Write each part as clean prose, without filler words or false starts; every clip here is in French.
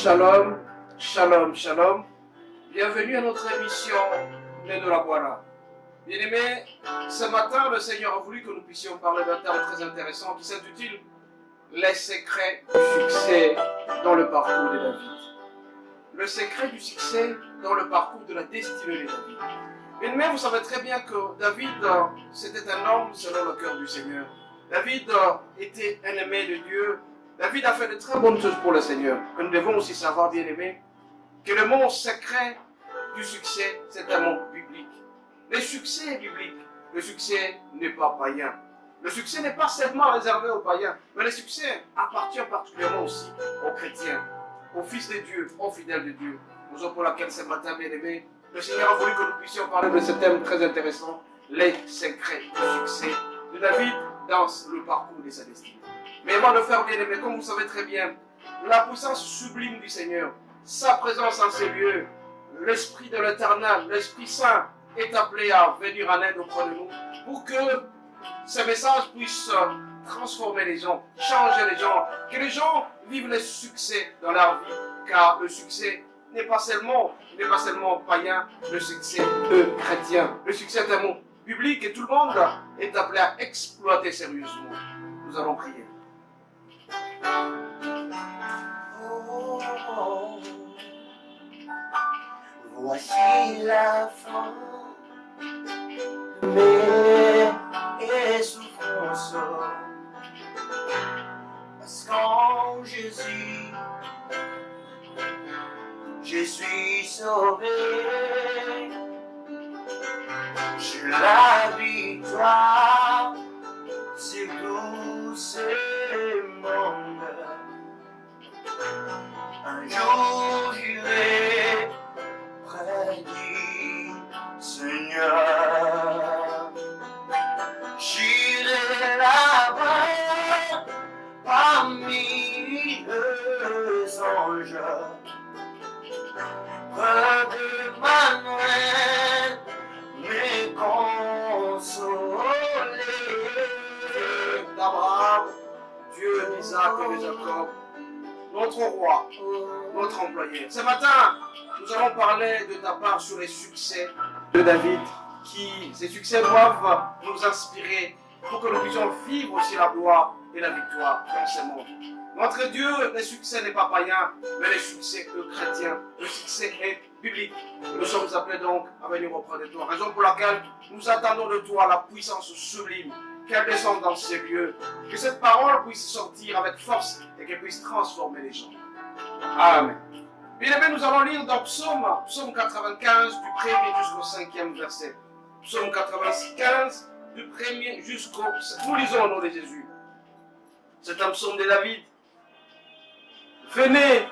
Shalom, shalom, shalom. Bienvenue à notre émission de la Guara. Bien-aimés, ce matin, le Seigneur a voulu que nous puissions parler d'un thème très intéressant qui s'intitule Les secrets du succès dans le parcours de David. Le secret du succès dans le parcours de la destinée de David. Bien-aimés, vous savez très bien que David, c'était un homme selon le cœur du Seigneur. David était un aimé de Dieu. David a fait de très bonnes choses pour le Seigneur. Que nous devons aussi savoir, bien-aimés, que le mot secret du succès, c'est un mot biblique. Le succès est biblique. Le succès n'est pas païen. Le succès n'est pas seulement réservé aux païens, mais le succès appartient particulièrement aussi aux chrétiens, aux fils de Dieu, aux fidèles de Dieu. Raison pour laquelle ce matin, bien-aimés, le Seigneur a voulu que nous puissions parler de ce thème très intéressant, les secrets du succès de David dans le parcours de sa destinée. Mais avant de faire, bien-aimés, comme vous savez très bien, la puissance sublime du Seigneur, sa présence en ces lieux, l'Esprit de l'Éternel, l'Esprit Saint est appelé à venir en aide auprès de nous pour que ce message puisse transformer les gens, changer les gens, que les gens vivent le succès dans leur vie, car le succès n'est pas seulement païen, le succès est chrétien. Le succès est un mot biblique et tout le monde est appelé à exploiter sérieusement. Nous allons prier. Oh, voici la fin de mes souffrances, parce qu'en Jésus, je suis sauvé. J'ai la victoire sur tous ces mondes. Un jour j'irai près du Seigneur. J'irai là-bas parmi les anges. Près de Manuel, me consoler. Dieu d'Abraham, Dieu d'Isaac et de Jacob, notre roi, notre employé. Ce matin, nous allons parler de ta part sur les succès de David, ces succès doivent nous inspirer pour que nous puissions vivre aussi la gloire et la victoire dans ce monde. Notre Dieu, le succès n'est pas païen, mais le succès est chrétien. Le succès est biblique. Nous sommes appelés donc à venir auprès de toi. Raison pour laquelle nous attendons de toi la puissance sublime, qu'elle descende dans ces lieux, que cette parole puisse sortir avec force et qu'elle puisse transformer les gens. Amen. Bien aimé, nous allons lire dans Psaume 95, du 1er jusqu'au 5e verset. Psaume 95, du 1er jusqu'au... Nous lisons au nom de Jésus. C'est un psaume de David. Venez,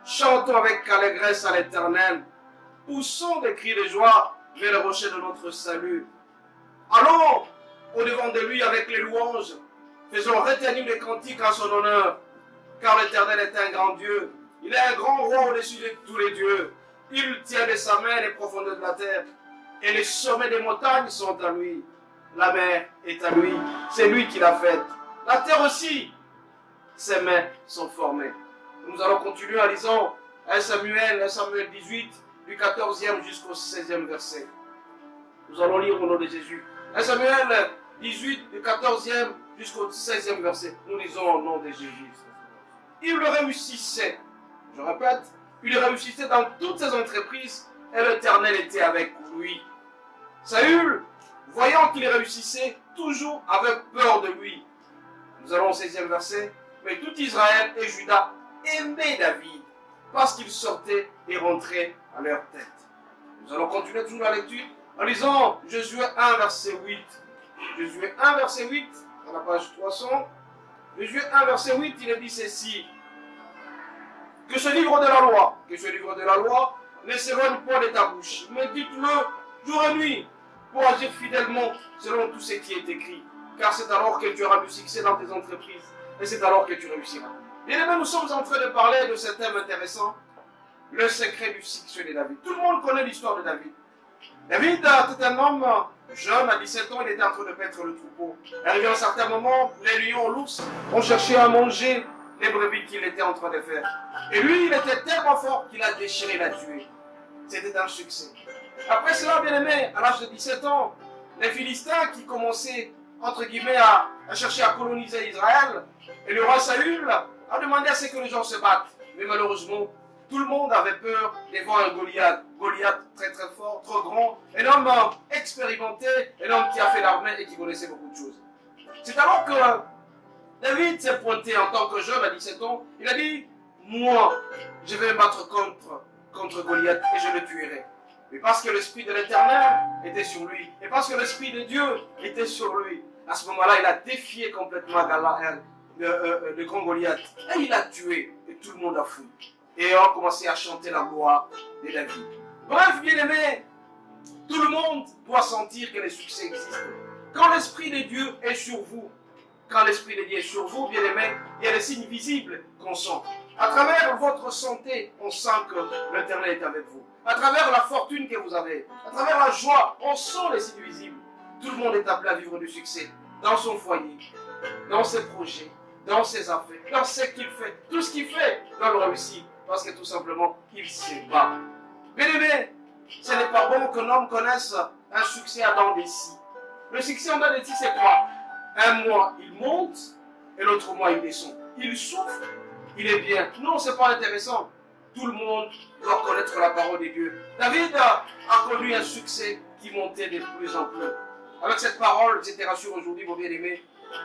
chantons avec allégresse à l'Éternel, poussons des cris de joie vers le rocher de notre salut. Allons au-devant de lui avec les louanges, faisons retenir les cantiques en son honneur, car l'Éternel est un grand Dieu, il est un grand roi au-dessus de tous les dieux. Il tient de sa main les profondeurs de la terre, et les sommets des montagnes sont à lui. La mer est à lui, c'est lui qui l'a faite. La terre aussi, ses mains sont formées. Nous allons continuer en lisant 1 Samuel 18, du 14e jusqu'au 16e verset. Nous allons lire au nom de Jésus. 1 Samuel 18, du 14e jusqu'au 16e verset. Nous lisons au nom de Jésus. Il le réussissait, je répète, il réussissait dans toutes ses entreprises et l'Éternel était avec lui. Saül, voyant qu'il réussissait, toujours avait peur de lui. Nous allons au 16e verset. Mais tout Israël et Juda aimaient David parce qu'il sortait et rentrait à leur tête. Nous allons continuer toujours la lecture en lisant Josué 1 verset 8. Josué 1 verset 8, à la page 300. Josué 1 verset 8, il est dit ceci. Que ce livre de la loi ne s'éloigne pas de ta bouche, mais dites-le jour et nuit pour agir fidèlement selon tout ce qui est écrit. Car c'est alors que tu auras du succès dans tes entreprises. Et c'est alors que tu réussiras. Bien aimé, nous sommes en train de parler de ce thème intéressant, le secret du succès de David. Tout le monde connaît l'histoire de David. David était un homme jeune, à 17 ans, il était en train de paître le troupeau. Arrivé à un certain moment, les lions, l'ours ont cherché à manger les brebis qu'il était en train de faire. Et lui, il était tellement fort qu'il a déchiré, il a tué. C'était un succès. Après cela, bien aimé, à l'âge de 17 ans, les Philistins qui commençaient, entre guillemets, à chercher à coloniser Israël, et le roi Saül a demandé à ce que les gens se battent. Mais malheureusement, tout le monde avait peur de voir un Goliath. Goliath très très fort, trop grand, un homme expérimenté, un homme qui a fait l'armée et qui connaissait beaucoup de choses. C'est alors que David s'est pointé en tant que jeune à 17 ans, il a dit, moi, je vais me battre contre Goliath et je le tuerai. Mais parce que l'Esprit de l'Éternel était sur lui, et parce que l'Esprit de Dieu était sur lui, à ce moment-là, il a défié complètement le grand Goliath. Et il l'a tué, et tout le monde a fui. Et on a commencé à chanter la gloire de David. Bref, bien aimé, tout le monde doit sentir que le succès existe. Quand l'Esprit de Dieu est sur vous, quand l'Esprit de Dieu est sur vous, bien aimé, il y a des signes visibles qu'on sent. À travers votre santé, on sent que l'Éternel est avec vous. À travers la fortune que vous avez, à travers la joie, on sent les signes visibles. Tout le monde est appelé à vivre du succès dans son foyer, dans ses projets, dans ses affaires, dans ce qu'il fait. Tout ce qu'il fait doit le réussir parce que tout simplement, il se bat. Bien aimé, ce n'est pas bon qu'un homme connaisse un succès à dents des scies. Le succès en dents des scies, c'est quoi? Un mois, il monte et l'autre mois, il descend. Il souffre, il est bien. Non, ce n'est pas intéressant. Tout le monde doit connaître la parole de Dieu. David a connu un succès qui montait de plus en plus. Avec cette parole, je te rassure aujourd'hui, mon bien-aimé,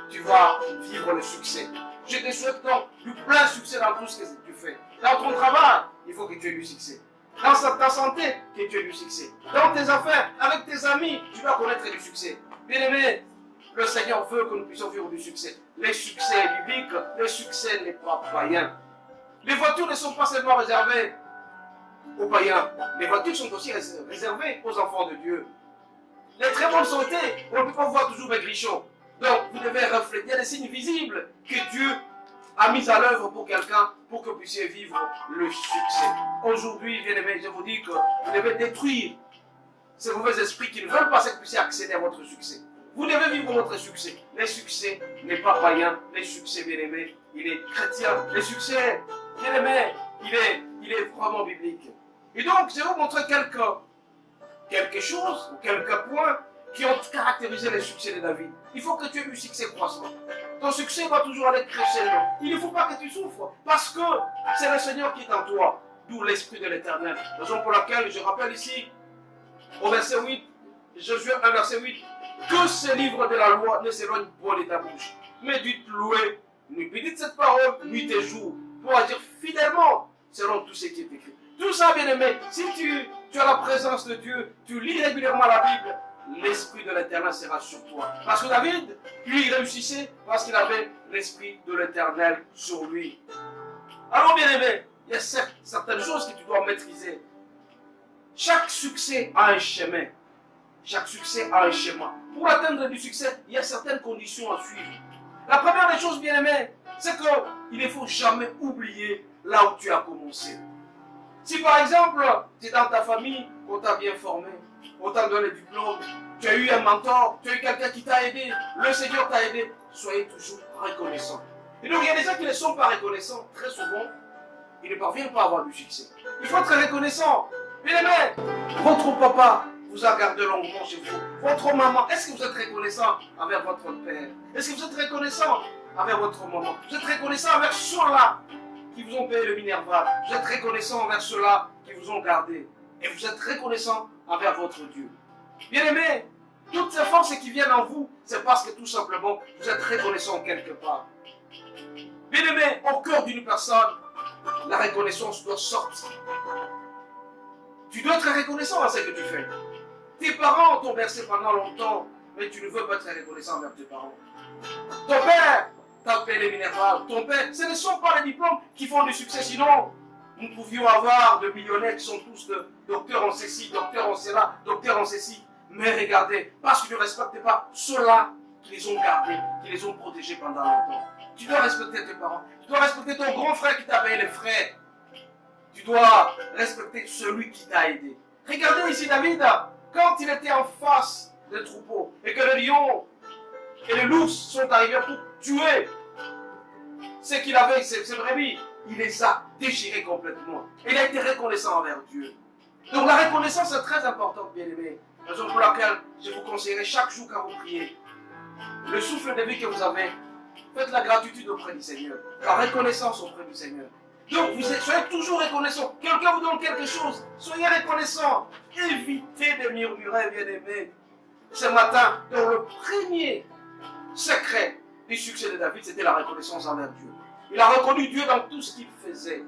tu vas vivre le succès. Je te souhaite donc du plein succès dans tout ce que tu fais. Dans ton travail, il faut que tu aies du succès. Dans ta santé, que tu aies du succès. Dans tes affaires, avec tes amis, tu dois connaître du succès. Bien-aimé, le Seigneur veut que nous puissions vivre du succès. Les succès bibliques, le succès n'est pas païen. Les voitures ne sont pas seulement réservées aux païens. Les voitures sont aussi réservées aux enfants de Dieu. Les très bonnes santé, on ne peut pas voir toujours maigrichon. Donc, vous devez refléter. Il y a des signes visibles que Dieu a mis à l'œuvre pour quelqu'un, pour que vous puissiez vivre le succès. Aujourd'hui, bien aimé, je vous dis que vous devez détruire ces mauvais esprits qui ne veulent pas que vous puissiez accéder à votre succès. Vous devez vivre votre succès. Le succès n'est pas païen. Le succès, bien aimé, il est chrétien. Le succès, bien aimé, il est vraiment biblique. Et donc, je vais vous montrer quelque chose, ou quelques points qui ont caractérisé le succès de David. Il faut que tu aies du succès croissant. Ton succès va toujours aller crescendo. Il ne faut pas que tu souffres, parce que c'est le Seigneur qui est en toi, d'où l'Esprit de l'Éternel. Raison pour laquelle je rappelle ici, au verset 8, Josué 1, verset 8, que ce livre de la loi ne s'éloigne pas de ta bouche, mais dites louer, ne médite cette parole nuit et jour, pour agir fidèlement selon tout ce qui est écrit. Tout ça, bien aimé, si tu as la présence de Dieu, tu lis régulièrement la Bible, l'Esprit de l'Éternel sera sur toi. Parce que David, lui, il réussissait parce qu'il avait l'Esprit de l'Éternel sur lui. Alors, bien aimé, il y a certaines choses que tu dois maîtriser. Chaque succès a un chemin. Chaque succès a un schéma. Pour atteindre du succès, il y a certaines conditions à suivre. La première des choses, bien aimé, c'est qu'il ne faut jamais oublier là où tu as commencé. Si par exemple, tu es dans ta famille, on t'a bien formé, on t'a donné le diplôme, tu as eu un mentor, tu as eu quelqu'un qui t'a aidé, le Seigneur t'a aidé, soyez toujours reconnaissant. Et donc il y a des gens qui ne sont pas reconnaissants, très souvent, ils ne parviennent pas à avoir du succès. Il faut être reconnaissant. Bien aimé, votre papa vous a gardé longuement chez vous. Votre maman, est-ce que vous êtes reconnaissant envers votre père? Est-ce que vous êtes reconnaissant envers votre maman? Vous êtes reconnaissant envers ceux-là qui vous ont payé le Minerval? Vous êtes reconnaissant envers ceux-là qui vous ont gardé? Et vous êtes reconnaissant envers votre Dieu? Bien aimé, toutes ces forces qui viennent en vous, c'est parce que tout simplement, vous êtes reconnaissant quelque part. Bien aimé, au cœur d'une personne, la reconnaissance doit sortir. Tu dois être reconnaissant à ce que tu fais. Tes parents t'ont bercé pendant longtemps, mais tu ne veux pas être reconnaissant envers tes parents. Ton père t'a payé les Minerval. Ton père, ce ne sont pas les diplômes qui font du succès, sinon nous pouvions avoir de millionnaires qui sont tous de docteurs en ceci, docteurs en cela, docteurs en ceci. Mais regardez, parce que tu ne respectes pas ceux-là qui les ont gardés, qui les ont protégés pendant longtemps. Tu dois respecter tes parents. Tu dois respecter ton grand frère qui t'a payé les frais. Tu dois respecter celui qui t'a aidé. Regardez ici David, quand il était en face des troupeaux et que le lion et le loup sont arrivés pour tuer ce qu'il avait, ses brebis, il les a déchirés complètement. Il a été reconnaissant envers Dieu. Donc la reconnaissance est très importante, bien-aimés. Raison pour laquelle je vous conseillerais chaque jour quand vous priez, le souffle de vie que vous avez, faites la gratitude auprès du Seigneur, la reconnaissance auprès du Seigneur. Donc soyez toujours reconnaissant. Quelqu'un vous donne quelque chose, soyez reconnaissant. Évitez de murmurer, bien-aimés. Ce matin, dans le premier secret du succès de David, c'était la reconnaissance envers Dieu. Il a reconnu Dieu dans tout ce qu'il faisait.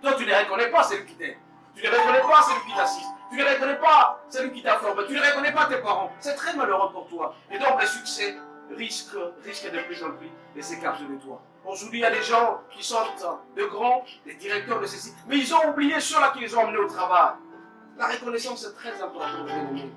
Toi, tu ne reconnais pas celui qui t'aide. Tu ne reconnais pas celui qui t'assiste. Tu ne reconnais pas celui qui t'a formé. Tu ne reconnais pas tes parents. C'est très malheureux pour toi. Et donc, le succès risque de plus en plus de s'écarter de toi. Aujourd'hui, il y a des gens qui sont de grands, des directeurs de ceci, mais ils ont oublié ceux-là qui les ont emmenés au travail. La reconnaissance est très importante, mes amis.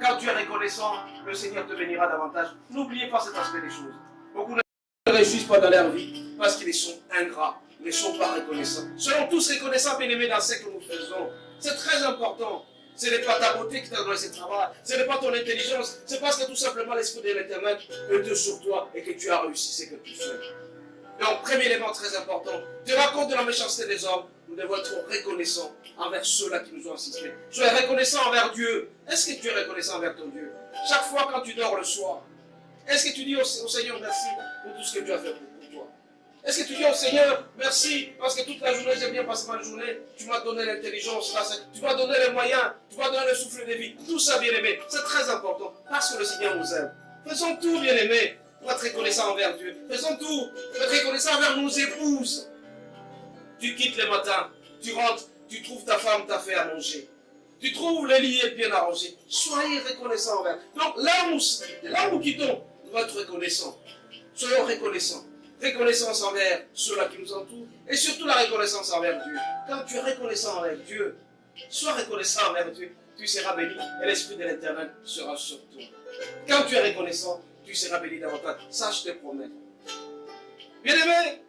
Quand tu es reconnaissant, le Seigneur te bénira davantage. N'oubliez pas cet aspect des choses. Beaucoup ne réussissent pas dans leur vie parce qu'ils sont ingrats, ils ne sont pas reconnaissants. Soyons tous reconnaissants, bien-aimés, dans ce que nous faisons. C'est très important. Ce n'est pas ta beauté qui t'a donné ce travail, ce n'est pas ton intelligence, c'est parce que tout simplement l'Esprit de l'Éternel est sur toi et que tu as réussi ce que tu fais. Donc, premier élément très important, te rends compte de la méchanceté des hommes, nous devons être reconnaissants envers ceux-là qui nous ont assistés. Sois reconnaissant envers Dieu. Est-ce que tu es reconnaissant envers ton Dieu? Chaque fois quand tu dors le soir, est-ce que tu dis au Seigneur merci pour tout ce que tu as fait pour toi? Est-ce que tu dis au Seigneur merci parce que toute la journée j'ai bien passé ma journée, tu m'as donné l'intelligence, tu m'as donné les moyens, tu m'as donné le souffle de vie. Tout ça, bien-aimé, c'est très important parce que le Seigneur nous aime. Faisons tout, bien-aimé, pour être reconnaissant envers Dieu. Faisons tout pour être reconnaissant envers nos épouses. Tu quittes le matin, tu rentres, tu trouves ta femme t'a fait à manger. Tu trouves le lit est bien arrangé. Soyez reconnaissants envers. Donc là où nous quittons, nous devons être reconnaissants. Soyons reconnaissants. Reconnaissance envers ceux-là qui nous entourent et surtout la reconnaissance envers Dieu. Quand tu es reconnaissant envers Dieu, sois reconnaissant envers Dieu, tu seras béni et l'Esprit de l'Éternel sera sur toi. Quand tu es reconnaissant, tu seras béni davantage. Ça, je te promets. Bien-aimés,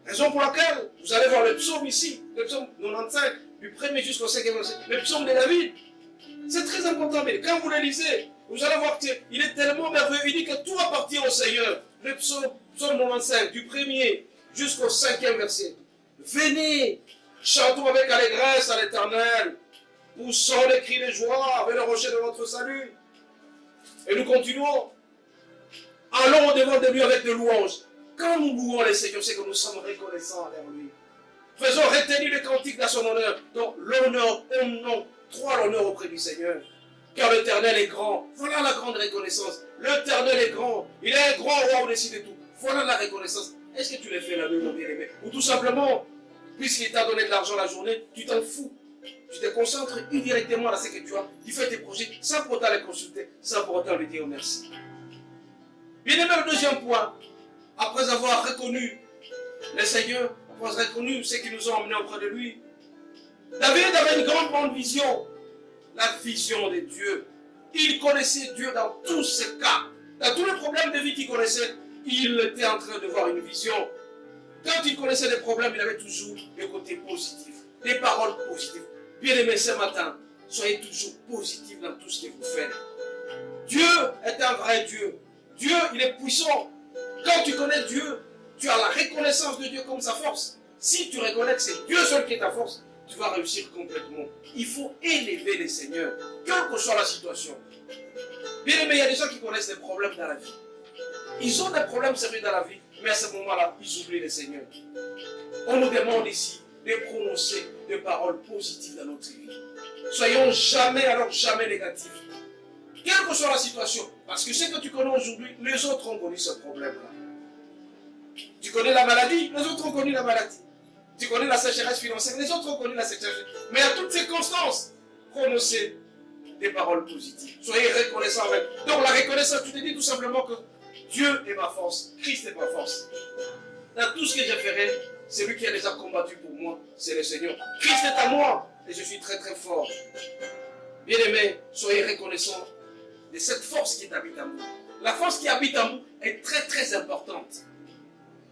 raison pour laquelle vous allez voir le psaume ici, le psaume 95, du 1er jusqu'au 5e verset, le psaume de David. C'est très important, mais quand vous le lisez, vous allez voir qu'il est tellement merveilleux. Il dit que tout appartient au Seigneur. Le psaume 95, du 1er jusqu'au 5e verset. Venez, chantons avec allégresse à l'Éternel, poussons des cris de joie vers le rocher de notre salut. Et nous continuons. Allons devant de lui avec de louanges. Quand nous louons le Seigneur, c'est que nous sommes reconnaissants envers lui. Faisons retenir le cantique à son honneur. Donc l'honneur, nom, trois l'honneur auprès du Seigneur. Car l'Éternel est grand. Voilà la grande reconnaissance. L'Éternel est grand. Il est un grand roi au-dessus de tout. Voilà la reconnaissance. Est-ce que tu le fais la nuit, mon bien-aimé? Ou tout simplement, puisqu'il t'a donné de l'argent la journée, tu t'en fous. Tu te concentres indirectement dans ce que tu as. Tu fais tes projets sans pour autant les consulter, sans pour autant lui dire merci. Bien-aimé, le deuxième point, après avoir reconnu le Seigneur, après avoir reconnu ce qui nous a emmenés auprès de lui, David avait une grande vision, la vision de Dieu. Il connaissait Dieu dans tous ses cas. Dans tous les problèmes de vie qu'il connaissait, il était en train de voir une vision. Quand il connaissait des problèmes, il avait toujours des côtés positifs, des paroles positives. Bien-aimés, ce matin, soyez toujours positifs dans tout ce que vous faites. Dieu est un vrai Dieu. Dieu, il est puissant. Quand tu connais Dieu, tu as la reconnaissance de Dieu comme sa force. Si tu reconnais que c'est Dieu seul qui est ta force, tu vas réussir complètement. Il faut élever les seigneurs, quelle que soit la situation. Bien aimé, il y a des gens qui connaissent des problèmes dans la vie. Ils ont des problèmes sérieux dans la vie, mais à ce moment-là, ils oublient les seigneurs. On nous demande ici de prononcer des paroles positives dans notre vie. Soyons jamais, alors jamais négatifs. Quelle que soit la situation, parce que ce que tu connais aujourd'hui, les autres ont connu ce problème-là. Tu connais la maladie, les autres ont connu la maladie. Tu connais la sécheresse financière, les autres ont connu la sécheresse. Mais à toutes circonstances, prononcez des paroles positives. Soyez reconnaissants avec. Donc la reconnaissance, tu te dis tout simplement que Dieu est ma force, Christ est ma force. Dans tout ce que je ferai, celui qui a déjà combattu pour moi, c'est le Seigneur. Christ est à moi et je suis très très fort. Bien-aimés, soyez reconnaissants de cette force qui habite en vous. La force qui habite en vous est très très importante.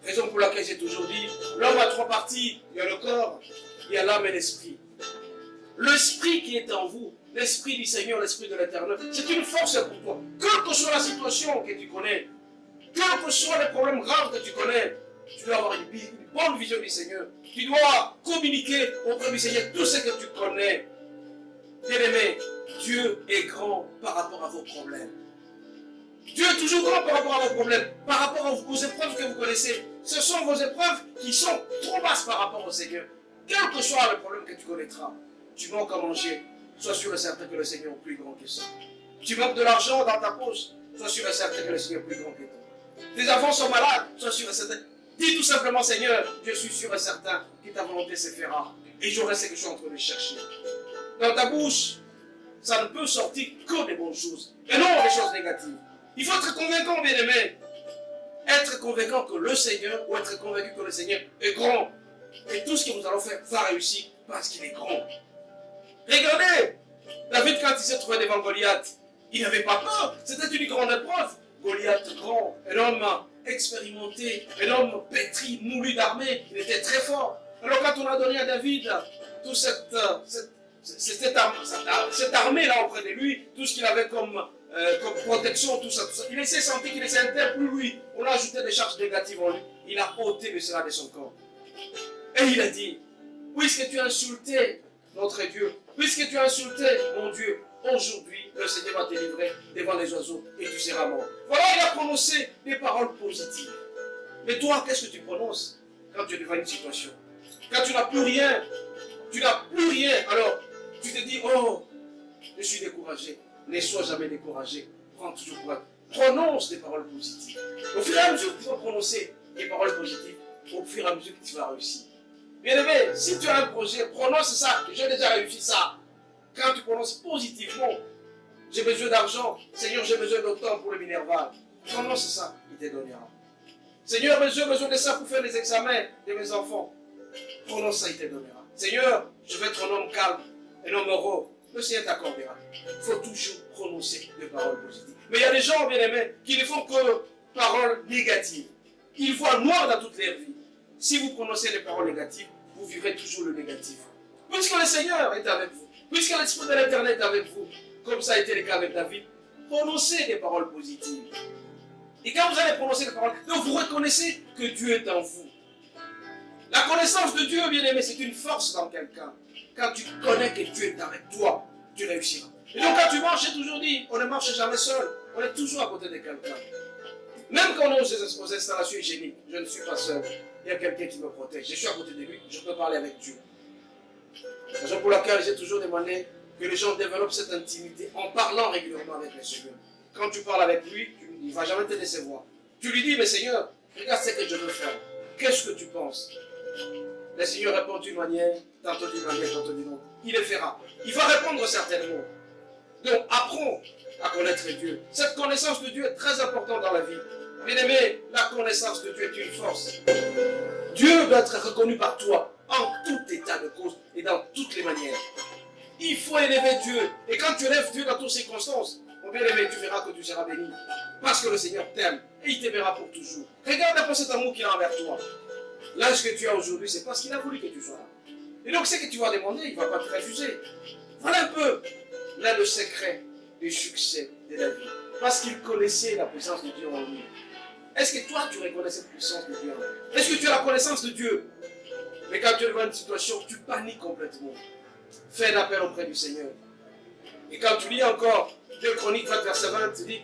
Raison pour laquelle j'ai toujours dit, l'homme a trois parties. Il y a le corps, il y a l'âme et l'esprit. L'esprit qui est en vous, l'esprit du Seigneur, l'esprit de l'Éternel, c'est une force pour toi. Quelle que soit la situation que tu connais, quels que soient les problèmes graves que tu connais, Tu dois avoir une bonne vision du Seigneur. Tu dois communiquer auprès du Seigneur tout ce que tu connais. Bien-aimé, Dieu est grand par rapport à vos problèmes. Dieu est toujours grand par rapport à vos problèmes, par rapport aux épreuves que vous connaissez. Ce sont vos épreuves qui sont trop basses par rapport au Seigneur. Quel que soit le problème que tu connaîtras, tu manques à manger, sois sûr et certain que le Seigneur est plus grand que ça. Tu manques de l'argent dans ta poche, sois sûr et certain que le Seigneur est plus grand que toi. Tes enfants sont malades, sois sûr et certain. Dis tout simplement, Seigneur, je suis sûr et certain que ta volonté se fera. Et j'aurai ce que je suis en train de chercher. Dans ta bouche, ça ne peut sortir que des bonnes choses, et non des choses négatives. Il faut être convaincant, bien-aimé. Être convaincant que le Seigneur, ou être convaincu que le Seigneur est grand. Et tout ce que nous allons faire va réussir parce qu'il est grand. Regardez, David, quand il s'est trouvé devant Goliath, il n'avait pas peur. C'était une grande épreuve. Goliath grand, un homme expérimenté, un homme pétri, moulu d'armée, il était très fort. Alors quand on a donné à David toute cette armée-là auprès de lui, tout ce qu'il avait comme protection, tout ça, il s'est senti qu'il était plus lui. On a ajouté des charges négatives en lui. Il a ôté de cela de son corps. Et il a dit, puisque tu as insulté notre Dieu, puisque tu as insulté mon Dieu, aujourd'hui, le Seigneur va te livrer devant les oiseaux et tu seras mort. Voilà, il a prononcé des paroles positives. Mais toi, qu'est-ce que tu prononces quand tu es devant une situation? Quand tu n'as plus rien, alors tu te dis, oh, je suis découragé. Ne sois jamais découragé. Prends toujours courage. Prononce des paroles positives. Au fur et à mesure que tu vas prononcer des paroles positives, au fur et à mesure que tu vas réussir. Bien aimé, si tu as un projet, prononce ça. J'ai déjà réussi ça. Quand tu prononces positivement, j'ai besoin d'argent. Seigneur, j'ai besoin de temps pour le minerval. Prononce ça, il te donnera. Seigneur, j'ai besoin de ça pour faire les examens de mes enfants. Prononce ça, il te donnera. Seigneur, je veux être un homme calme, un homme heureux. Le Seigneur t'accordera. Il faut toujours prononcer des paroles positives. Mais il y a des gens, bien aimés, qui ne font que paroles négatives. Ils voient noir dans toute leur vie. Si vous prononcez des paroles négatives, vous vivrez toujours le négatif. Puisque le Seigneur est avec vous, puisque l'Esprit de l'Éternel est avec vous, comme ça a été le cas avec David, prononcez des paroles positives. Et quand vous allez prononcer des paroles, donc vous reconnaissez que Dieu est en vous. La connaissance de Dieu, bien aimé, c'est une force dans quelqu'un. Quand tu connais que Dieu est avec toi, tu réussiras. Et donc quand tu marches, j'ai toujours dit, on ne marche jamais seul, on est toujours à côté de quelqu'un. Même quand on est aux installations hygiéniques, je ne suis pas seul. Il y a quelqu'un qui me protège. Je suis à côté de lui, je peux parler avec Dieu. C'est la raison pour laquelle j'ai toujours demandé que les gens développent cette intimité en parlant régulièrement avec le Seigneur. Quand tu parles avec lui, il ne va jamais te décevoir. Tu lui dis, mais Seigneur, regarde ce que je veux faire. Qu'est-ce que tu penses? Le Seigneur répond d'une manière, tantôt d'une manière, tantôt d'une autre. Il le fera. Il va répondre certainement. Donc, apprends à connaître Dieu. Cette connaissance de Dieu est très importante dans la vie. Bien aimé, la connaissance de Dieu est une force. Dieu doit être reconnu par toi en tout état de cause et dans toutes les manières. Il faut élever Dieu. Et quand tu élèves Dieu dans toutes circonstances, mon bien-aimé, tu verras que tu seras béni. Parce que le Seigneur t'aime et il t'aimera pour toujours. Regarde un peu cet amour qu'il a envers toi. Là, ce que tu as aujourd'hui, c'est parce qu'il a voulu que tu sois là. Et donc, ce que tu vas demander, il ne va pas te refuser. Voilà un peu là le secret du succès de la vie. Parce qu'il connaissait la puissance de Dieu en lui. Est-ce que toi, tu reconnais cette puissance de Dieu en lui? Est-ce que tu as la connaissance de Dieu? Mais quand tu es devant une situation, tu paniques complètement. Fais un appel auprès du Seigneur. Et quand tu lis encore 2 Chroniques 20, verset 20, tu dis,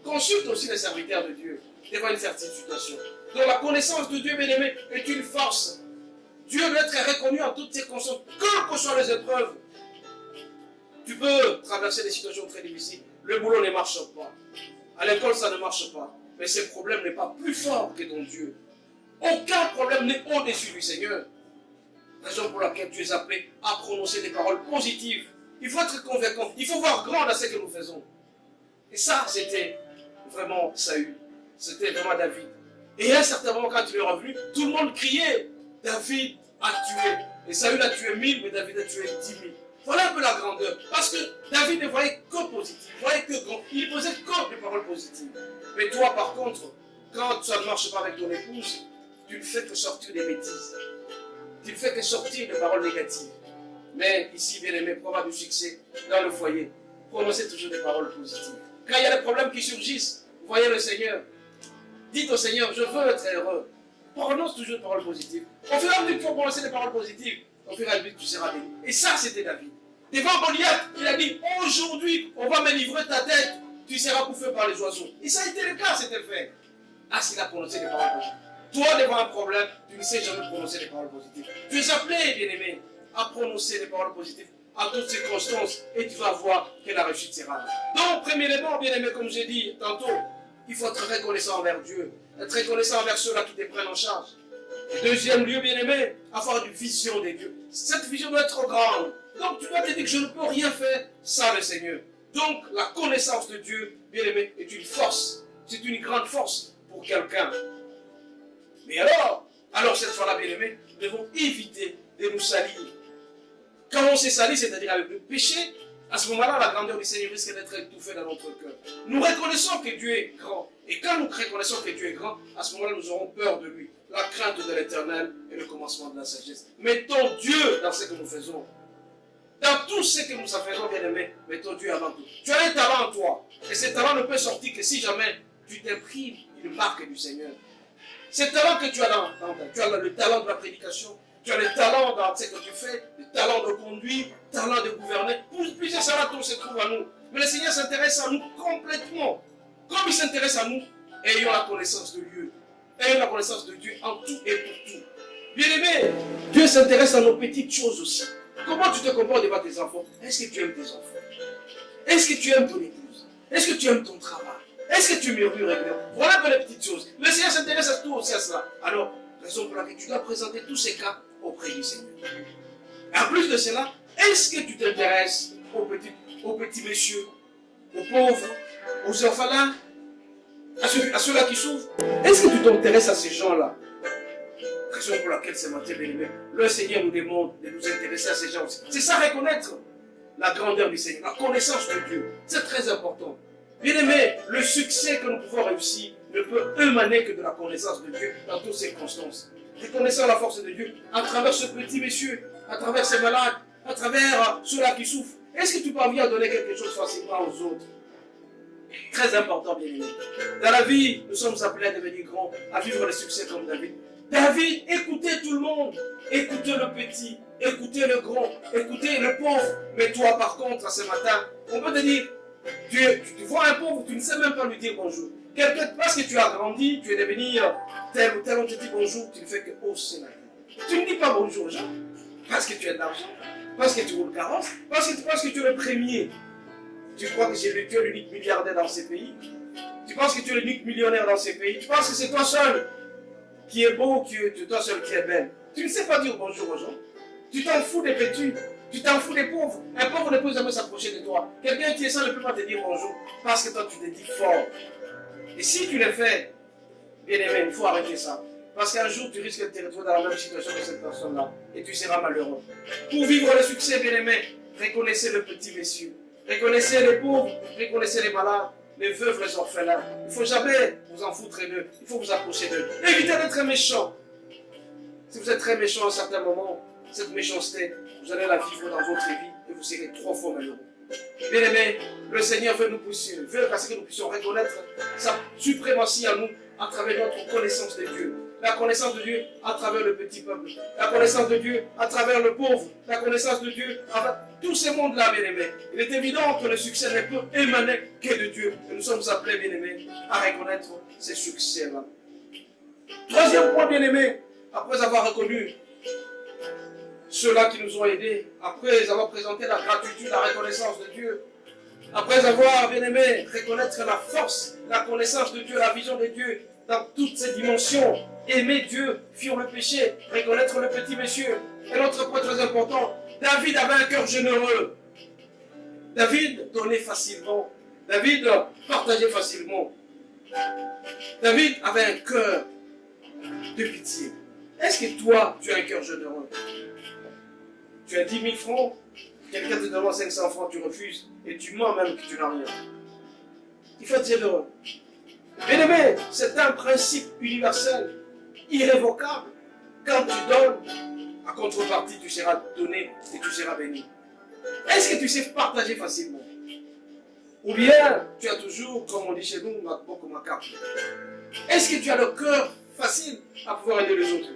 consulte aussi les serviteurs de Dieu devant une certaine situation. Donc la connaissance de Dieu, bien-aimé, est une force. Dieu doit être reconnu en toutes circonstances, quelles que soient les épreuves. Tu peux traverser des situations très difficiles. Le boulot ne marche pas. À l'école, ça ne marche pas. Mais ce problème n'est pas plus fort que ton Dieu. Aucun problème n'est au-dessus du Seigneur. Raison pour laquelle tu es appelé à prononcer des paroles positives. Il faut être convaincant. Il faut voir grand dans ce que nous faisons. Et ça, c'était vraiment Saül. C'était vraiment David. Et à un certain moment, quand il est revenu, tout le monde criait, David a tué. Et Saül a tué 1000, mais David a tué 10 000. Voilà un peu la grandeur. Parce que David ne voyait que positif. Il voyait que grand. Il posait que des paroles positives. Mais toi, par contre, quand ça ne marche pas avec ton épouse, tu ne fais que sortir des bêtises. Tu ne fais que sortir des paroles négatives. Mais ici, bien aimé, pour avoir du succès dans le foyer, prononcez toujours des paroles positives. Quand il y a des problèmes qui surgissent, voyez le Seigneur. Dites au Seigneur, je veux être heureux. prononce toujours des paroles positives. Au fur et à mesure que tu vas prononcer des paroles positives, au fur et à mesure tu seras béni. Et ça, c'était David. Devant Goliath, il a dit, aujourd'hui, on va me livrer ta tête, tu seras bouffé par les oiseaux. Et ça a été le cas, c'était fait. Ah, s'il a prononcé des paroles positives. Toi, devant un problème, tu ne sais jamais prononcer des paroles positives. Tu es appelé, bien-aimé, à prononcer des paroles positives à toutes circonstances et tu vas voir que la réussite sera là. Donc, premièrement, bien-aimé, comme j'ai dit tantôt, il faut être reconnaissant envers Dieu, être reconnaissant envers ceux-là qui te prennent en charge. Deuxième lieu, bien-aimé, avoir une vision de Dieu. Cette vision doit être grande. Donc, tu dois te dire que je ne peux rien faire sans le Seigneur. Donc, la connaissance de Dieu, bien-aimé, est une force. C'est une grande force pour quelqu'un. Mais alors cette fois-là, bien-aimé, nous devons éviter de nous salir. Quand on s'est sali, c'est-à-dire avec le péché, à ce moment-là, la grandeur du Seigneur risque d'être étouffée dans notre cœur. Nous reconnaissons que Dieu est grand. Et quand nous reconnaissons que Dieu est grand, à ce moment-là, nous aurons peur de lui. La crainte de l'Éternel est le commencement de la sagesse. Mettons Dieu dans ce que nous faisons. Dans tout ce que nous faisons, bien-aimés, mettons Dieu avant tout. Tu as un talent en toi. Et ce talent ne peut sortir que si jamais tu t'imprimes une marque du Seigneur. Ce talent que tu as tu as le talent de la prédication, tu as le talent dans ce que tu fais, le talent de conduire, le talent de gouverner. Plusieurs talents se trouvent à nous. Mais le Seigneur s'intéresse à nous complètement. Comme il s'intéresse à nous, ayons la connaissance de Dieu. Ayons la connaissance de Dieu en tout et pour tout. Bien-aimé, Dieu s'intéresse à nos petites choses aussi. Comment tu te comportes devant tes enfants? Est-ce que tu aimes tes enfants? Est-ce que tu aimes ton épouse? Est-ce que tu aimes ton travail? Est-ce que tu murmures régulièrement? Voilà que les petites choses. Le Seigneur s'intéresse à tout aussi à cela. Alors, raison pour laquelle tu dois présenter tous ces cas auprès du Seigneur. En plus de cela, est-ce que tu t'intéresses aux petits messieurs, aux pauvres, aux orphelins, à ceux-là qui souffrent? Est-ce que tu t'intéresses à ces gens-là? Raison pour laquelle ce matin, bien-aimé, le Seigneur nous demande de nous intéresser à ces gens aussi. C'est ça, reconnaître la grandeur du Seigneur, la connaissance de Dieu. C'est très important. Bien-aimé, le succès que nous pouvons réussir ne peut émaner que de la connaissance de Dieu dans toutes circonstances. Reconnaissant la force de Dieu à travers ce petit monsieur, à travers ces malades, à travers ceux-là qui souffrent. Est-ce que tu parviens à donner quelque chose facilement aux autres? Très important, bien-aimé. Dans la vie, nous sommes appelés à devenir grands, à vivre le succès comme David. David, écoutez tout le monde. Écoutez le petit, écoutez le grand, écoutez le pauvre. Mais toi, par contre, ce matin, on peut te dire, tu vois un pauvre, tu ne sais même pas lui dire bonjour. Parce que tu as grandi, tu es devenu tel ou tel, on te dit bonjour, tu ne fais que hausser la tête. Tu ne dis pas bonjour aux gens, parce que tu as de l'argent, parce que tu roules carrosse, parce que tu es le premier. Tu crois que tu es l'unique milliardaire dans ces pays? Tu penses que tu es l'unique millionnaire dans ces pays? Tu penses que c'est toi seul qui est beau, toi seul qui est belle? Tu ne sais pas dire bonjour aux gens. Tu t'en fous des vêtus. Tu t'en fous des pauvres. Un pauvre ne peut jamais s'approcher de toi. Quelqu'un qui est seul ne peut pas te dire bonjour parce que toi tu te dis fort. Et si tu le fais, bien aimé, il faut arrêter ça. Parce qu'un jour tu risques de te retrouver dans la même situation que cette personne-là et tu seras malheureux. Pour vivre le succès, bien aimé, reconnaissez le petit monsieur. Reconnaissez les pauvres, reconnaissez les malades, les veuves, les orphelins. Il ne faut jamais vous en foutre d'eux. Il faut vous approcher d'eux. Évitez d'être méchant. Si vous êtes très méchant à un certain moment, cette méchanceté, vous allez la vivre dans votre vie et vous serez 3 fois malheureux. Bien aimé, le Seigneur veut nous pousser, veut que nous puissions reconnaître sa suprématie à nous à travers notre connaissance de Dieu. La connaissance de Dieu à travers le petit peuple. La connaissance de Dieu à travers le pauvre. La connaissance de Dieu à travers tous ces mondes-là, bien aimé. Il est évident que le succès ne peut émaner que de Dieu. Et nous sommes appelés, bien aimé, à reconnaître ces succès-là. Troisième point, bien aimé, après avoir reconnu ceux-là qui nous ont aidés, après avoir présenté la gratitude, la reconnaissance de Dieu, après avoir, bien aimé, reconnaître la force, la connaissance de Dieu, la vision de Dieu dans toutes ses dimensions, aimer Dieu, fuir le péché, reconnaître le petit monsieur. Et l'autre point très important, David avait un cœur généreux. David donnait facilement. David partageait facilement. David avait un cœur de pitié. Est-ce que toi, tu as un cœur généreux? Tu as 10 000 francs, quelqu'un te demande 500 francs, tu refuses, et tu mens même que tu n'as rien. Il faut être généreux. Bien aimé, c'est un principe universel, irrévocable. Quand tu donnes, à contrepartie, tu seras donné et tu seras béni. Est-ce que tu sais partager facilement? Ou bien, tu as toujours, comme on dit chez nous, ma carte. Est-ce que tu as le cœur facile à pouvoir aider les autres.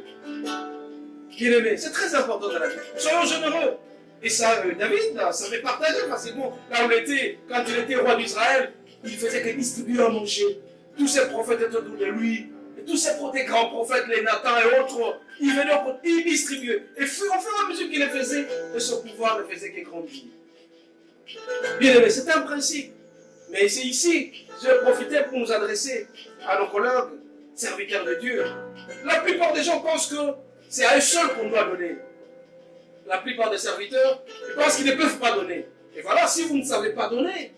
Bien aimé, c'est très important dans la vie. Soyons généreux. Et ça, David, ça m'est partagé facilement. Là où il était, quand il était roi d'Israël, il faisait que distribuer à manger. Tous ses prophètes étaient autour de lui. Et tous ces des grands prophètes, les Nathan et autres, ils venaient, ils distribuaient. Et au fur et à mesure qu'il les faisait, et son pouvoir ne faisait que grandir. Bien aimé, c'est un principe. Mais c'est ici, je vais profiter pour nous adresser à nos collègues, serviteurs de Dieu. La plupart des gens pensent que c'est à eux seuls qu'on doit donner. La plupart des serviteurs pensent qu'ils ne peuvent pas donner. Et voilà, si vous ne savez pas donner,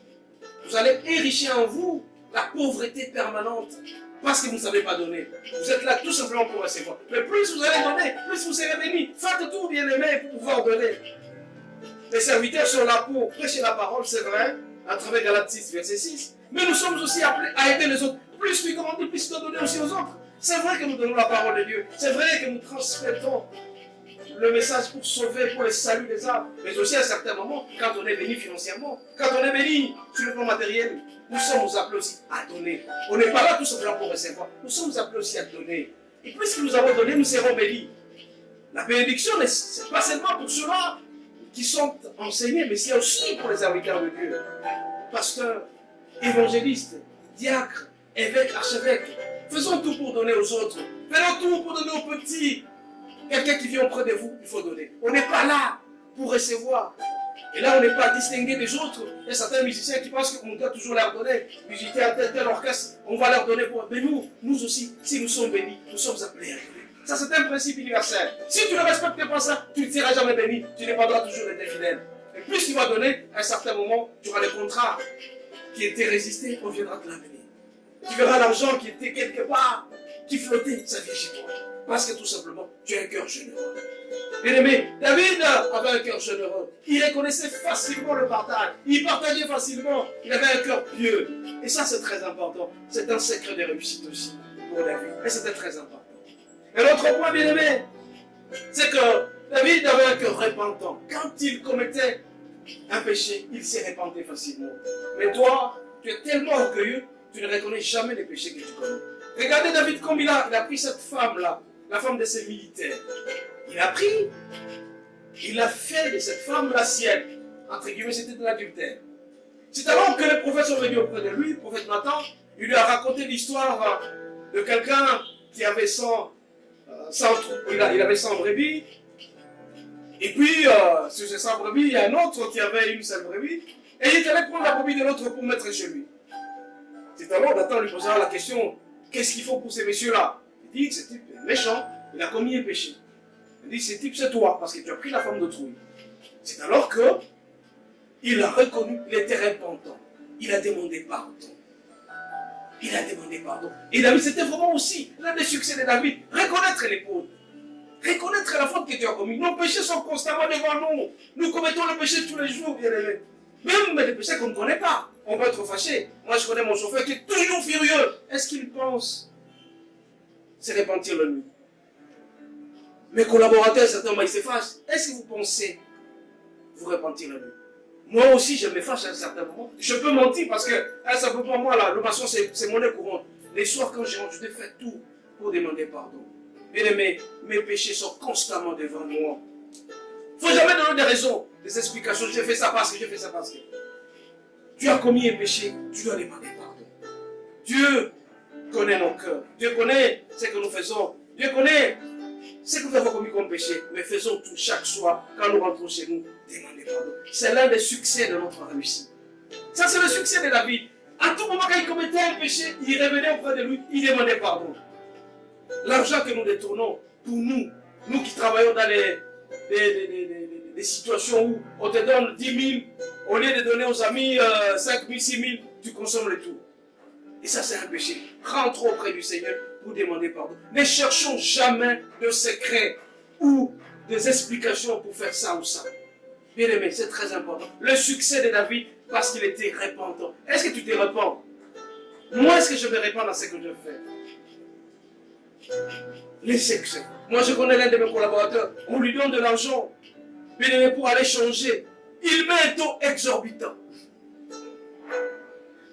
vous allez enrichir en vous la pauvreté permanente. Parce que vous ne savez pas donner. Vous êtes là tout simplement pour recevoir. Mais plus vous allez donner, plus vous serez bénis. Faites tout, bien aimé, pour pouvoir donner. Les serviteurs sont là pour prêcher la parole, c'est vrai, à travers Galates 6, verset 6. Mais nous sommes aussi appelés à aider les autres. Plus tu grandis, plus tu dois donner aussi aux autres. C'est vrai que nous donnons la parole de Dieu. C'est vrai que nous transmettons le message pour sauver, pour le salut des âmes. Mais aussi à un certain moment, quand on est béni financièrement, quand on est béni sur le plan matériel, nous sommes appelés aussi à donner. On n'est pas là tout simplement pour recevoir. Nous sommes appelés aussi à donner. Et puisque nous avons donné, nous serons bénis. La bénédiction, ce n'est pas seulement pour ceux-là qui sont enseignés, mais c'est aussi pour les serviteurs de Dieu. Pasteurs, évangélistes, diacres, évêques, archevêques. Faisons tout pour donner aux autres. Faisons tout pour donner aux petits. Quelqu'un qui vient auprès de vous, il faut donner. On n'est pas là pour recevoir. Et là, on n'est pas distingué des autres. Il y a certains musiciens qui pensent qu'on doit toujours leur donner. Musiciens à tel orchestre, on va leur donner pour. Mais nous aussi, si nous sommes bénis, nous sommes appelés à donner. Ça, c'est un principe universel. Si tu ne respectes pas ça, tu ne seras jamais béni. Tu dépendras toujours de tes fidèles. Et plus tu vas donner, à un certain moment, tu auras les contrats qui étaient résistés, on viendra te l'amener. Tu verras l'argent qui était quelque part, qui flottait, ça vient chez toi. Parce que tout simplement, tu as un cœur généreux. Bien aimé, David avait un cœur généreux. Il reconnaissait facilement le partage. Il partageait facilement. Il avait un cœur pieux. Et ça, c'est très important. C'est un secret de réussite aussi pour David. Et c'était très important. Et l'autre point, bien aimé, c'est que David avait un cœur repentant. Quand il commettait un péché, il s'y repentait facilement. Mais toi, tu es tellement orgueilleux, tu ne reconnais jamais les péchés que tu commets. Regardez David comme il a pris cette femme-là, la femme de ses militaires. Il a fait de cette femme la sienne. Entre guillemets, c'était de l'adultère. C'est alors que les prophètes sont venus auprès de lui, le prophète Nathan, il lui a raconté l'histoire de quelqu'un qui avait 100 brebis. Et puis, sur ces 100 brebis, il y a un autre qui avait une seule brebis. Et il est allé prendre la brebis de l'autre pour mettre chez lui. C'est alors Nathan lui posera la question, qu'est-ce qu'il faut pour ces messieurs-là? Il dit que ce type est méchant, il a commis un péché. Il dit, ce type c'est toi, parce que tu as pris la femme d'autrui. C'est alors que il a reconnu, il était repentant. Il a demandé pardon. Il a demandé pardon. Et David, c'était vraiment aussi l'un des succès de David. Reconnaître les fautes. Reconnaître la faute que tu as commise. Nos péchés sont constamment devant nous. Nous commettons le péché tous les jours, bien aimés. Même les péchés qu'on ne connaît pas. On peut être fâché. Moi, je connais mon chauffeur qui est toujours furieux. Est-ce qu'il pense se repentir la nuit? Mes collaborateurs, certains ils se fâchent. Est-ce que vous pensez vous repentir la nuit? Moi aussi, je me fâche à un certain moment. Je peux mentir parce que, simplement moi, là, le maçon, c'est monnaie courante. Les soirs, quand je rentre, je fais tout pour demander pardon. Bien aimé, mes péchés sont constamment devant moi. Il ne faut jamais donner des raisons, des explications. J'ai fait ça parce que, j'ai fait ça parce que. Tu as commis un péché, tu dois demander pardon. Dieu connaît nos cœurs. Dieu connaît ce que nous faisons. Dieu connaît ce que nous avons commis comme péché. Mais faisons tout chaque soir, quand nous rentrons chez nous, demander pardon. C'est l'un des succès de notre réussite. Ça, c'est le succès de David. À tout moment, quand il commettait un péché, il revenait auprès de lui, il demandait pardon. L'argent que nous détournons, pour nous qui travaillons dans des situations où on te donne 10 000, au lieu de donner aux amis 5 000, 6 000, tu consommes le tout. Et ça, c'est un péché. Rentre auprès du Seigneur pour demander pardon. Ne cherchons jamais de secrets ou des explications pour faire ça ou ça. Bien aimé, c'est très important. Le succès de David, parce qu'il était repentant. Est-ce que tu te repens? Moi, est-ce que je me repens dans ce que je fais? Les succès. Moi, je connais l'un de mes collaborateurs. On lui donne de l'argent, bien aimé, pour aller changer. Il met un taux exorbitant.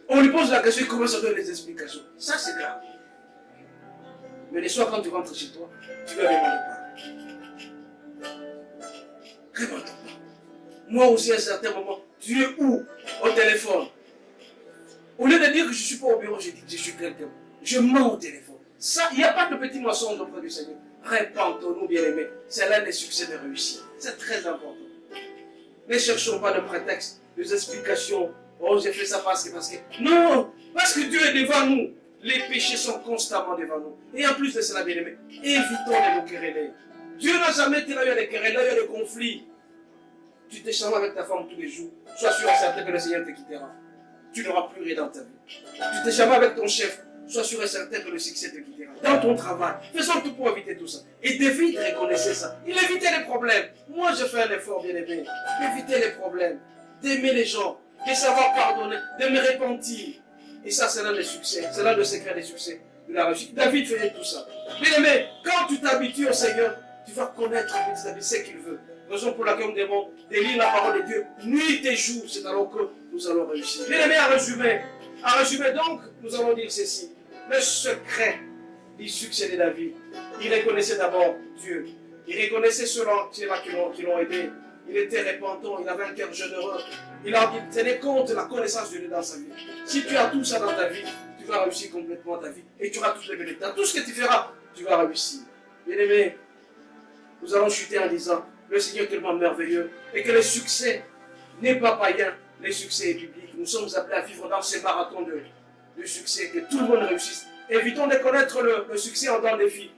On lui pose la question, il commence à donner des explications. Ça, c'est grave. Mais le soir, quand tu rentres chez toi, tu vas demander pas. Réponds-toi pas. Moi aussi, à un certain moment, tu es où? Au téléphone. Au lieu de dire que je ne suis pas au bureau, je dis que je suis quelqu'un. Je mens au téléphone. Ça, il n'y a pas de petit mensonge auprès du Seigneur. Répentons-nous, bien-aimés. C'est l'un des succès de réussite. C'est très important. Ne cherchons pas de prétexte, des explications. Oh, j'ai fait ça parce que... Non, parce que Dieu est devant nous. Les péchés sont constamment devant nous. Et en plus de cela, bien-aimés, évitons de nous quereller. Dieu n'a jamais été là, il y a des querelles, là, il y a des conflits. Tu t'échanges avec ta femme tous les jours. Sois sûr et certain que le Seigneur te quittera. Tu n'auras plus rien dans ta vie. Tu t'échanges avec ton chef. Sois sûr et certain que le succès te quittera. Dans ton travail, faisons tout pour éviter tout ça. Et David reconnaissait ça. Il évitait les problèmes. Moi, je fais un effort, bien-aimé. Éviter les problèmes. D'aimer les gens. De savoir pardonner. De me repentir. Et ça, c'est l'un des succès. C'est l'un des secrets des succès de la réussite. David faisait tout ça. Bien-aimé, quand tu t'habitues au Seigneur, tu vas connaître petit à petit ce qu'il veut. Raison pour laquelle nous devons lire la parole de Dieu nuit et jour. C'est alors que nous allons réussir. Bien-aimé, à résumer donc, nous allons dire ceci. Le secret du succès de David, il reconnaissait d'abord Dieu. Il reconnaissait ceux-là qui l'ont aidé. Il était repentant, il avait un cœur généreux. Il tenait compte de la connaissance de Dieu dans sa vie. Si tu as tout ça dans ta vie, tu vas réussir complètement ta vie. Et tu auras toutes les bénédictions. Dans tout ce que tu feras, tu vas réussir. Bien-aimé, nous allons chuter en disant, le Seigneur est tellement merveilleux. Et que le succès n'est pas païen, le succès est biblique. Nous sommes appelés à vivre dans ces marathons de succès, que tout le monde réussisse. Évitons de connaître le succès en dans des vies.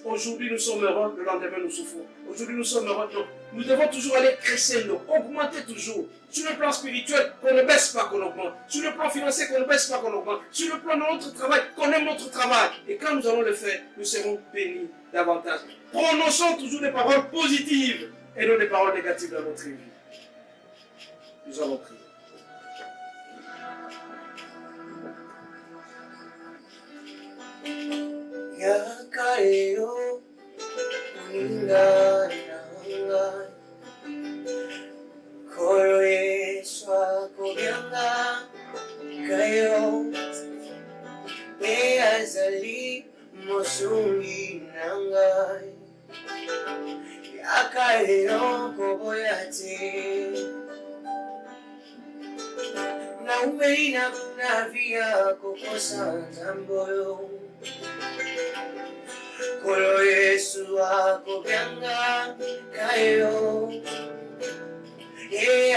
Aujourd'hui nous sommes heureux, le lendemain nous souffrons. Aujourd'hui nous sommes heureux, donc nous devons toujours aller crescendo, augmenter toujours. Sur le plan spirituel, qu'on ne baisse pas, qu'on augmente. Sur le plan financier, qu'on ne baisse pas, qu'on augmente. Sur le plan de notre travail, qu'on aime notre travail. Et quand nous allons le faire, nous serons bénis davantage. Prononçons toujours des paroles positives et non des paroles négatives dans notre vie. Nous allons prier. Yakayo uningana Koro Yesu akobyanga kayo Azali mosungi nangai Yakayo koboyate Na umeina navia kokosa zamboyo Kolo Yesu akobyanga kayo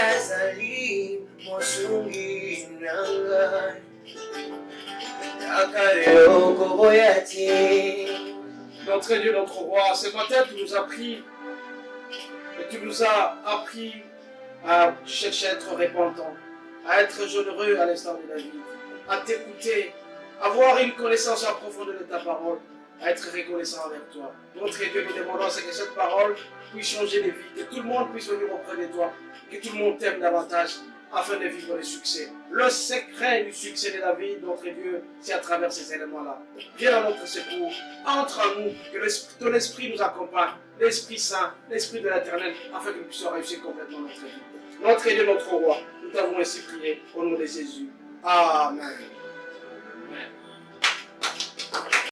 azali mosungi nanga Takareo koboyati. Notre Dieu, notre roi, ce matin tu nous as pris et tu nous as appris à chercher à être repentant, à être généreux à l'instant de la vie, à t'écouter, à avoir une connaissance approfondie de ta parole, à être reconnaissant avec toi. Notre Dieu, nous demandons que cette parole puisse changer les vies, que tout le monde puisse venir auprès de toi, que tout le monde t'aime davantage afin de vivre le succès. Le secret du succès de la vie, notre Dieu, c'est à travers ces éléments-là. Viens à notre secours, entre en nous, que ton esprit nous accompagne, l'Esprit Saint, l'Esprit de l'Éternel, afin que nous puissions réussir complètement notre vie. Notre Dieu, notre roi, nous t'avons ainsi prié au nom de Jésus. Amen.